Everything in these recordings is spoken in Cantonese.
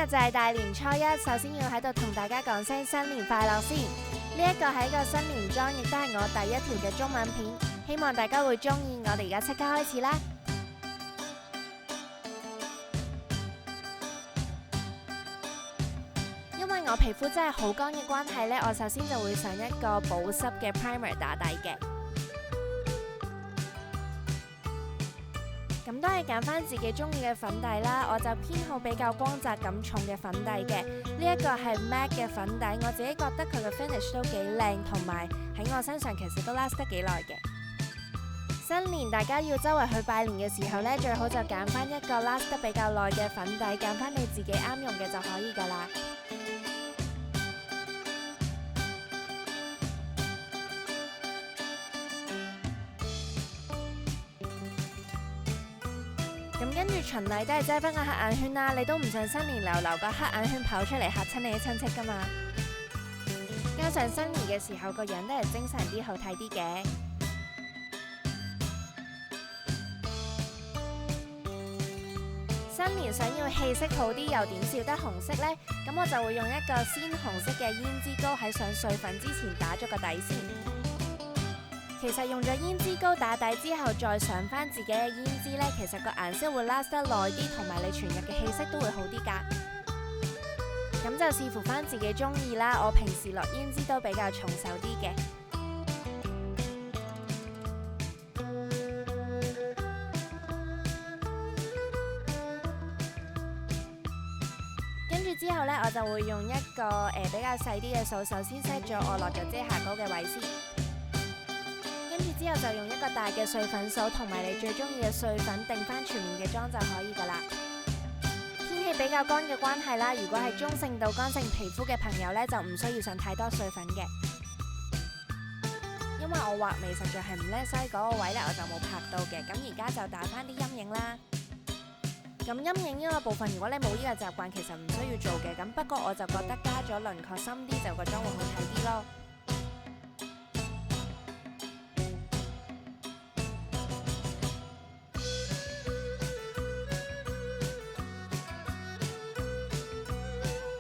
日就係大年初一，首先要喺度同大家講聲新年快樂先。呢一個係一個新年裝，亦都係我第一條嘅中文片，希望大家會中意。我哋而家即刻開始啦！因為我皮膚真係好乾嘅關係呢，我首先就會上一個保濕嘅 primer 打底嘅。咁都係揀翻自己中意嘅粉底啦，我就偏好比較光澤感重嘅粉底嘅。呢一個係 MAC 嘅粉底，我自己覺得佢嘅 finish 都幾靚，同埋喺我身上其實都 last 得幾耐嘅。新年大家要周圍去拜年嘅時候呢，最好就揀翻一個 last 得比較耐嘅粉底，揀翻你自己啱用嘅就可以噶啦。咁跟住循例都係遮翻個黑眼圈啦，你都唔想新年流流個黑眼圈跑出嚟嚇親你啲親戚噶嘛。加上新年嘅時候個樣都係精神啲好睇啲嘅。新年想要氣色好啲又點笑得紅色呢？咁我就會用一個鮮紅色嘅胭脂膏喺上碎粉之前打咗個底先。其實用咗胭脂膏打底之後，再上翻自己嘅胭脂呢，其實個顏色會 last 得耐啲，同埋你全日嘅氣色都會好啲噶。咁就視乎翻自己中意啦。我平時落胭脂都比較重手啲嘅。跟住之後呢，我就會用一個比較細啲嘅掃，首先 set 咗我落咗遮瑕膏嘅位先。之後就用一個大嘅碎粉掃，同埋你最中意嘅碎粉定翻全面嘅妝就可以噶啦。天氣比較乾嘅關係啦，如果係中性到乾性皮膚嘅朋友呢，就唔需要上太多碎粉嘅。因為我畫眉實在係唔叻，所以嗰個位呢我就冇拍到嘅。咁而家就打翻啲陰影啦。咁陰影呢個部分，如果你冇呢個習慣，其實唔需要做嘅。咁不過我就覺得加咗輪廓深啲，就個妝會好睇啲咯。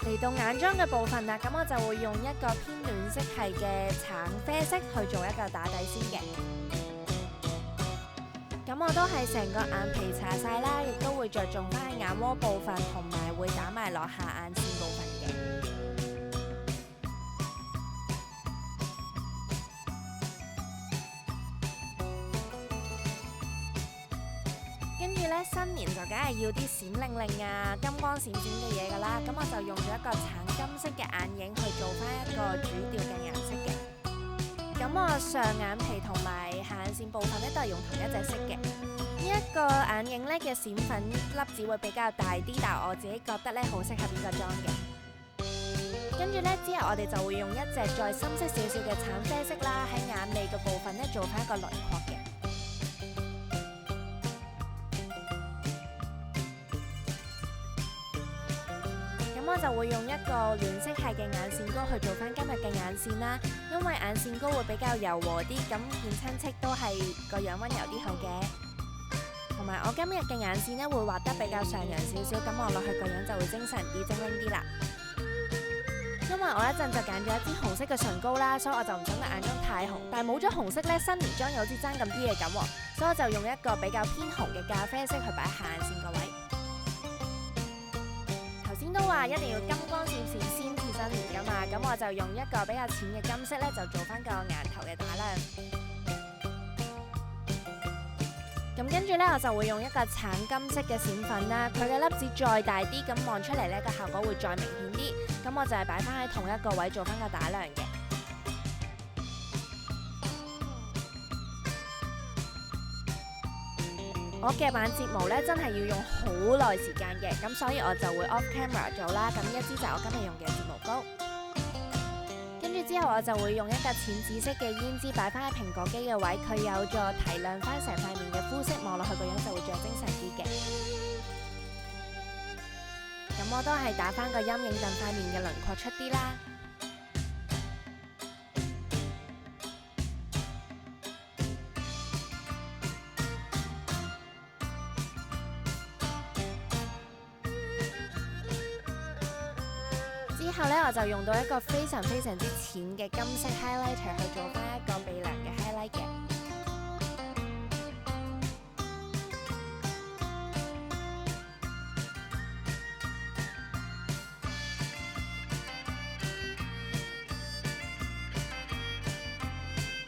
嚟到眼妝嘅部分啦，咁我就會用一個偏暖色系嘅橙啡色去做一個打底先嘅。咁我都係成個眼皮搽晒啦，亦都會着重翻喺眼窩部分，同埋會打埋落下眼線部分嘅。跟住呢，新年就梗係要啲閃靈靈啊、金光閃閃嘅嘢噶啦，咁我就用咗一個橙金色嘅眼影去做翻一個主調嘅顏色嘅。咁我上眼皮同埋下眼線部分呢，都係用同一隻色嘅。呢一個眼影呢嘅閃粉粒子會比較大啲，但係我自己覺得呢好適合呢個妝嘅。跟住呢，之後我哋就會用一隻再深色少少嘅橙啡色啦，喺眼尾嘅部分呢做翻一個輪廓嘅。我就會用一個暖色系嘅眼線膏去做翻今日嘅眼線啦，因為眼線膏會比較柔和啲，咁見親戚都係個樣溫柔啲好嘅。同埋我今日嘅眼線呢會畫得比較上揚少少，咁我落去個樣就會精神啲、精靈啲啦。因為我一陣就揀咗一支紅色嘅唇膏啦，所以我就唔想個眼妝太紅，但係冇咗紅色呢，新年妝有啲爭咁啲嘅感喎，所以我就用一個比較偏紅嘅咖啡色去擺下眼線個位。都話一定要金光閃閃先至新年噶嘛，咁我就用一個比較淺嘅金色呢，就做翻個眼頭嘅打亮。咁跟住呢，我就會用一個橙金色嘅閃粉啦，佢嘅粒子再大啲，咁望出嚟呢個效果會再明顯啲。咁我就係擺翻喺同一個位做翻個打亮嘅。我嘅眼睫毛呢，真係要用好耐時間嘅，咁所以我就會 off camera 做啦。咁一支就係我今日用嘅睫毛膏，跟住之後我就會用一個淺紫色嘅胭脂擺翻喺蘋果肌嘅位，佢有助提亮翻成塊面嘅膚色，望落去個樣就會再精神啲嘅。咁我都係打翻個陰影，等塊面嘅輪廓出啲啦。後呢，我就用到一個非常之淺嘅金色 highlighter 去做翻一個鼻梁嘅 highlight 嘅。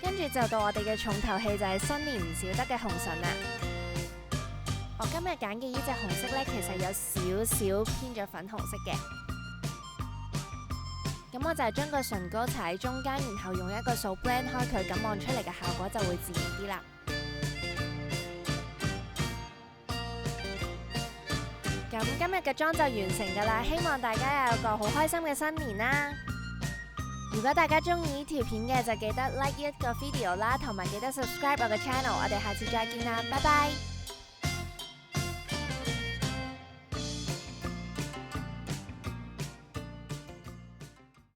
跟住就到我哋嘅重頭戲，就係新年唔少得嘅紅唇啦。我今日揀嘅呢隻紅色呢，其實有少少偏咗粉紅色嘅。咁我就係將個唇膏搽喺中間，然後用一個掃 blend 開佢，咁望出嚟嘅效果就會自然啲啦。咁今日嘅妝就完成㗎啦，希望大家有個好開心嘅新年啦！如果大家中意呢條片嘅，就記得 like 呢一個 video啦，同埋記得 subscribe 我嘅 channel。我哋下次再見啦，拜拜！